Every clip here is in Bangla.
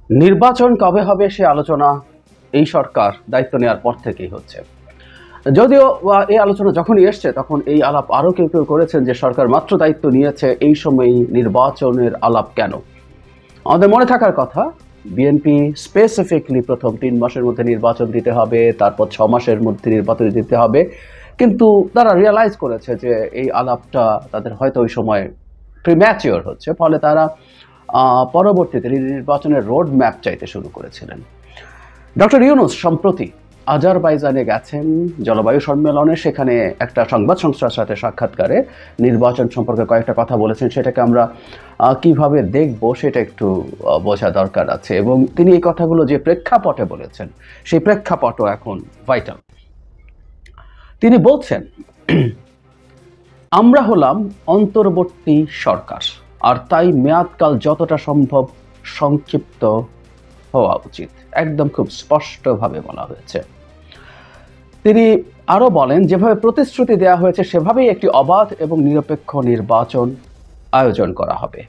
নির্বাচন কবে হবে সে আলোচনা এই সরকার দায়িত্ব নেওয়ার পর থেকেই হচ্ছে। যদিও এই আলোচনা যখনই এসছে তখন এই আলাপ আরো কেউ কেউ করেছেন যে সরকার মাত্র দায়িত্ব নিয়েছে, এই সময়ই নির্বাচনের আলাপ কেন? আমাদের মনে থাকার কথা, বিএনপি স্পেসিফিকলি প্রথম 3 মাসের মধ্যে নির্বাচন দিতে হবে, তারপর 6 মাসের মধ্যে নির্বাচন দিতে হবে। কিন্তু তারা রিয়ালাইজ করেছে যে এই আলাপটা তাদের হয়তো ওই সময় প্রিম্যাচিওর হচ্ছে, ফলে তারা পরবর্তীতে নির্বাচনের রোড ম্যাপ চাইতে শুরু করেছিলেন। ডক্টর ইউনূস সম্প্রতি আজারবাইজানে গেছেন জলবায়ু সম্মেলনে, সেখানে একটা সংবাদ সংস্থার সাথে সাক্ষাৎকারে নির্বাচন সম্পর্কে কয়েকটা কথা বলেছেন। সেটাকে আমরা কিভাবে দেখব সেটা একটু বোঝা দরকার আছে, এবং তিনি এই কথাগুলো যে প্রেক্ষাপটে বলেছেন সেই প্রেক্ষাপটও এখন ভাইটাল। তিনি বলছেন, আমরা হলাম অন্তর্বর্তী সরকার, আর তাই মেয়াদকাল যতটা সম্ভব সংক্ষিপ্ত হওয়া উচিত। একদম খুব স্পষ্টভাবে বলা হয়েছে। তিনি আরো বলেন, যেভাবে প্রতিশ্রুতি দেওয়া হয়েছে সেভাবেই একটি অবাধ এবং নিরপেক্ষ নির্বাচন আয়োজন করা হবে।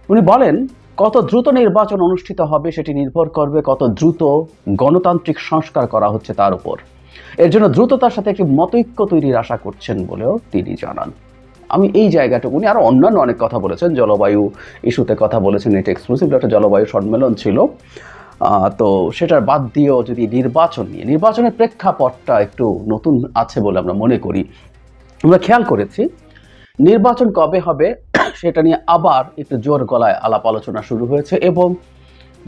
উনি বলেন, কত দ্রুত নির্বাচন অনুষ্ঠিত হবে সেটি নির্ভর করবে কত দ্রুত গণতান্ত্রিক সংস্কার করা হচ্ছে তার উপর। এর জন্য দ্রুততার সাথে একটি মতৈক্য তৈরির আশা করছেন বলেও তিনি জানান। আমি এই জায়গাটুকু, উনি আরো অন্যান্য অনেক কথা বলেছেন, জলবায়ু ইস্যুতে কথা বলেছেন, এটা এক্সক্লুসিভলি একটা জলবায়ু সম্মেলন ছিল। তো সেটার বাদ দিয়েও যদি নির্বাচনের প্রেক্ষাপটটা একটু নতুন আছে বলে আমরা মনে করি। আমরা খেয়াল করেছি নির্বাচন কবে হবে সেটা নিয়ে আবার একটু জোর গলায় আলাপ আলোচনা শুরু হয়েছে, এবং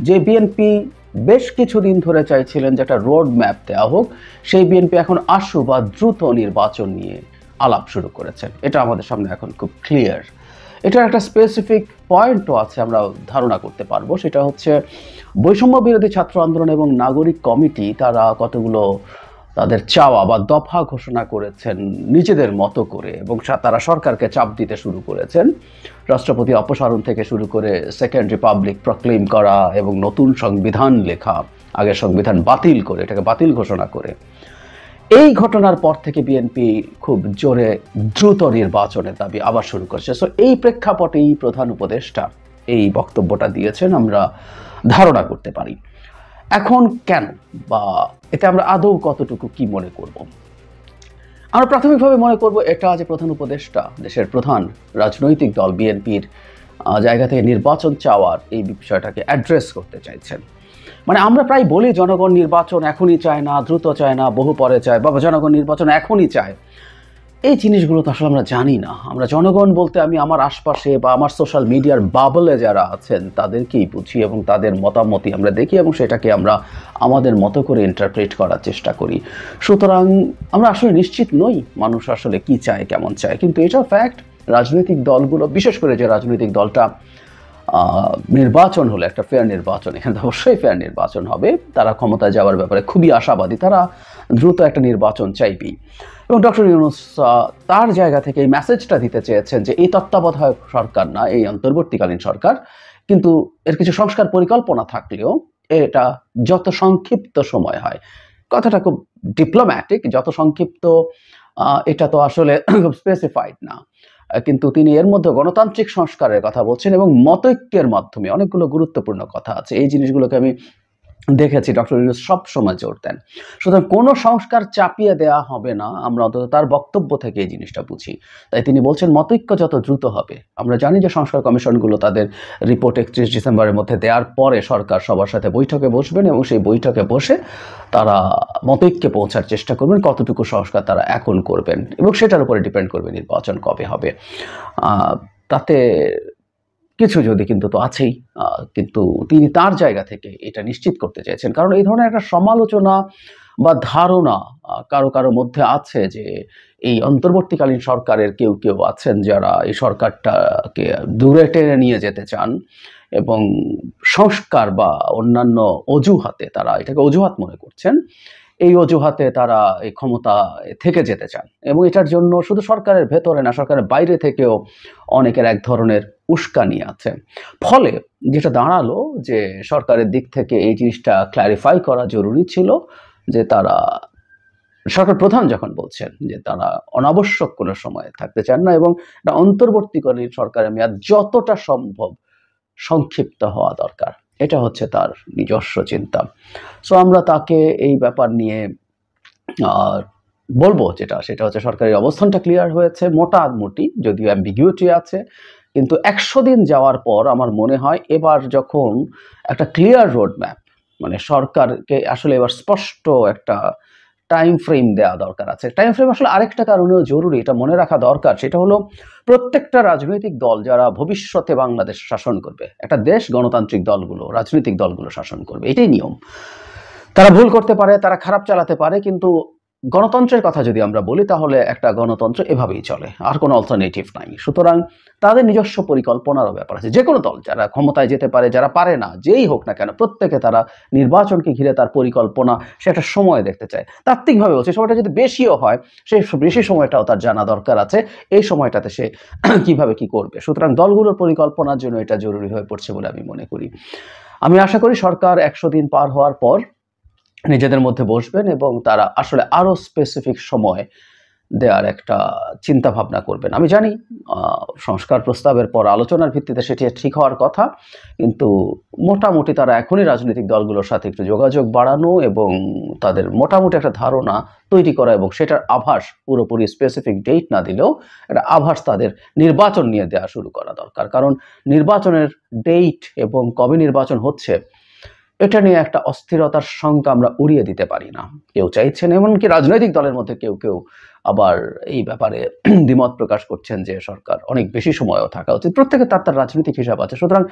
যে বিএনপি বেশ কিছুদিন ধরে চাইছিলেন যেটা রোড ম্যাপ দেওয়া হোক, সেই বিএনপি এখন আশু বা দ্রুত নির্বাচন নিয়ে আলাপ শুরু করেছেন। এটা আমাদের সামনে এখন খুব ক্লিয়ার। এটার একটা স্পেসিফিক পয়েন্টও আছে, আমরা ধারণা করতে পারবো। সেটা হচ্ছে বৈষম্য বিরোধী ছাত্র আন্দোলন এবং নাগরিক কমিটি তারা কতগুলো তাদের চাওয়া বা দফা ঘোষণা করেছেন নিজেদের মতো করে, এবং তারা সরকারকে চাপ দিতে শুরু করেছেন। রাষ্ট্রপতি অপসারণ থেকে শুরু করে সেকেন্ড রিপাবলিক প্রক্লেম করা এবং নতুন সংবিধান লেখা, আগের সংবিধান বাতিল করে এটাকে বাতিল ঘোষণা করে। এই ঘটনার পর থেকে বিএনপি খুব জোরে দ্রুত নির্বাচনের দাবি আবার শুরু করেছে। সো এই প্রেক্ষাপটেই প্রধান উপদেষ্টা এই বক্তব্যটা দিয়েছেন, আমরা ধারণা করতে পারি। এখন কেন, বা এতে আমরা আদৌ কতটুকু কি মনে করব? আমরা প্রাথমিকভাবে মনে করব এটা যে প্রধান উপদেষ্টা দেশের প্রধান রাজনৈতিক দল বিএনপির জায়গা থেকে নির্বাচন চাওয়ার এই বিষয়টাকে অ্যাড্রেস করতে চাইছেন। মানে আমরা প্রায় বলি জনগণ নির্বাচন এখনই চায় না, দ্রুত চায় না, বহু পরে চায়, বা জনগণ নির্বাচন এখনই চায়। এই জিনিসগুলো তো আসলে আমরা জানি না। আমরা জনগণ বলতে আমি আমার আশপাশে বা আমার সোশ্যাল মিডিয়ার বাবলে যারা আছেন তাদেরকেই বুঝি, এবং তাদের মতামতই আমরা দেখি, এবং সেটাকে আমরা আমাদের মতো করে ইন্টারপ্রেট করার চেষ্টা করি। সুতরাং আমরা আসলে নিশ্চিত নই মানুষ আসলে কি চায়, কেমন চায়। কিন্তু এটা ফ্যাক্ট, রাজনৈতিক দলগুলো, বিশেষ করে যে রাজনৈতিক দলটা নির্বাচন হলে একটা ফেয়ার নির্বাচন, এখানে অবশ্যই ফেয়ার নির্বাচন হবে, তারা ক্ষমতায় যাওয়ার ব্যাপারে খুবই আশাবাদী, তারা দ্রুত একটা নির্বাচন চাইবেই। এবং ডক্টর ইউনূস তার জায়গা থেকে এই মেসেজটা দিতে চেয়েছেন যে এই তত্ত্বাবধায়ক সরকার না, এই অন্তর্বর্তীকালীন সরকার, কিন্তু এর কিছু সংস্কার পরিকল্পনা থাকলেও এটা যত সংক্ষিপ্ত সময় হয়, কথাটা খুব ডিপ্লোম্যাটিক, যত সংক্ষিপ্ত, এটা তো আসলে খুব স্পেসিফাইড না। কিন্তু তিনি এর মধ্যে গণতান্ত্রিক সংস্কারের কথা বলছেন, এবং মতৈক্যের মাধ্যমে অনেকগুলো গুরুত্বপূর্ণ কথা আছে। এই জিনিসগুলোকে আমি দেখেছি ডক্টর ইউনূস সব সময় জোর দেন। সুতরাং কোনো সংস্কার চাপিয়ে দেওয়া হবে না, আমরা অন্তত তার বক্তব্য থেকে এই জিনিসটা বুঝি। তাই তিনি বলছেন মতৈক্য যত দ্রুত হবে। আমরা জানি যে সংস্কার কমিশনগুলো তাদের রিপোর্ট 31 ডিসেম্বরের মধ্যে দেওয়ার পরে সরকার সবার সাথে বৈঠকে বসবেন, এবং সেই বৈঠকে বসে তারা মতৈক্যে পৌঁছার চেষ্টা করবেন কতটুকু সংস্কার তারা এখন করবেন, এবং সেটার উপরে ডিপেন্ড করবে নির্বাচন কবে হবে। তাতে কিছু যদি কিন্তু তো আছেই, কিন্তু তিনি তার জায়গা থেকে এটা নিশ্চিত করতে চাইছেন, কারণ এই ধরনের একটা সমালোচনা বা ধারণা কারো কারো মধ্যে আছে যে এই অন্তর্বর্তীকালীন সরকারের কেউ কেউ আছেন যারা এই সরকারটাকে দূরে টেনে নিয়ে যেতে চান, এবং সংস্কার বা অন্যান্য অজুহাতে তারা এটাকে অজুহাত মনে করছেন, এই অজুহাতে তারা এই ক্ষমতা থেকে যেতে চান। এবং এটার জন্য শুধু সরকারের ভেতরে না, সরকারের বাইরে থেকেও অনেকের এক ধরনের উস্কানি আছে। ফলে যেটা দাঁড়ালো যে সরকারের দিক থেকে এই জিনিসটা ক্ল্যারিফাই করা জরুরি ছিল যে তারা, সরকার প্রধান যখন বলছেন যে তারা অনাবশ্যক কোনো সময় থাকতে চান না, এবং অন্তর্বর্তীকালীন সরকারের মেয়াদ যতটা সম্ভব সংক্ষিপ্ত হওয়া দরকার, এটা হচ্ছে তার নিজস্ব চিন্তা। সো আমরা তাকে এই ব্যাপার নিয়ে বলবো সেটা হচ্ছে সরকারের অবস্থানটা ক্লিয়ার হয়েছে মোটামুটি, যদিও অ্যাম্বিগুইটি আছে, কিন্তু 100 দিন যাওয়ার পর আমার মনে হয় এবার যখন একটা ক্লিয়ার রোড ম্যাপ, মানে সরকারকে আসলে এবার স্পষ্ট একটা টাইম ফ্রেম দেওয়া দরকার আছে। টাইম ফ্রেম আসলে আরেকটা কারণেও জরুরি, এটা মনে রাখা দরকার, সেটা হলো প্রত্যেকটা রাজনৈতিক দল যারা ভবিষ্যতে বাংলাদেশ শাসন করবে, একটা দেশ গণতান্ত্রিক দলগুলো, রাজনৈতিক দলগুলো শাসন করবে, এটাই নিয়ম। তারা ভুল করতে পারে, তারা খারাপ চালাতে পারে, কিন্তু গণতন্ত্রের কথা যদি আমরা বলি তাহলে একটা গণতন্ত্র এভাবেই চলে, আর কোনো অল্টারনেটিভ নাই। সুতরাং তাদের নিজস্ব পরিকল্পনারও ব্যাপার আছে। যে কোনো দল যারা ক্ষমতায় যেতে পারে, যারা পারে না, যেই হোক না কেন, প্রত্যেকে তারা নির্বাচনকে ঘিরে তার পরিকল্পনা, সে একটা সময় দেখতে চায়। তাত্ত্বিকভাবে বলছে সময়টা যদি বেশিও হয়, সেই বেশি সময়টাও তার জানা দরকার আছে, এই সময়টাতে সে কিভাবে কি করবে। সুতরাং দলগুলোর পরিকল্পনার জন্য এটা জরুরি হয়ে পড়ছে বলে আমি মনে করি। আমি আশা করি সরকার 100 দিন পার হওয়ার পর নিজেদের মধ্যে বসবেন এবং তারা আসলে আরো স্পেসিফিক সময় দেওয়ার একটা চিন্তা ভাবনা করবেন। আমি জানি সংস্কার প্রস্তাবের পর আলোচনার ভিত্তিতে সেটি ঠিক হওয়ার কথা, কিন্তু মোটামুটি তারা এখনই রাজনৈতিক দলগুলোর সাথে একটু যোগাযোগ বাড়ানো এবং তাদের মোটামুটি একটা ধারণা তৈরি করা, এবং সেটার আভাস পুরোপুরি স্পেসিফিক ডেট না দিলেও একটা আভাস তাদের নির্বাচন নিয়ে দেওয়া শুরু করা দরকার। কারণ নির্বাচনের ডেট এবং কবে নির্বাচন হচ্ছে এটা নিয়ে একটা অস্থিরতার শঙ্কা আমরা উড়িয়ে দিতে পারি না। কেউ চাইছেন, এমনকি রাজনৈতিক দলের মধ্যে কেউ কেউ আবার এই ব্যাপারে দ্বিমত প্রকাশ করছেন যে সরকার অনেক বেশি সময়ও থাকা উচিত। প্রত্যেকে তার তার রাজনৈতিক হিসাব আছে। সুতরাং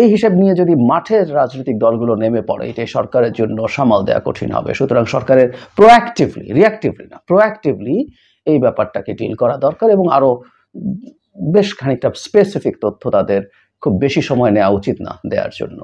এই হিসাব নিয়ে যদি মাঠের রাজনৈতিক দলগুলো নেমে পড়ে, এটাই সরকারের জন্য সামাল দেওয়া কঠিন হবে। সুতরাং সরকারের প্রোঅ্যাক্টিভলি, রিঅ্যাক্টিভলি না, প্রোঅ্যাক্টিভলি এই ব্যাপারটাকে ডিল করা দরকার এবং আরো বেশ খানিকটা স্পেসিফিক তথ্য তাদের খুব বেশি সময় নেওয়া উচিত না দেওয়ার জন্য।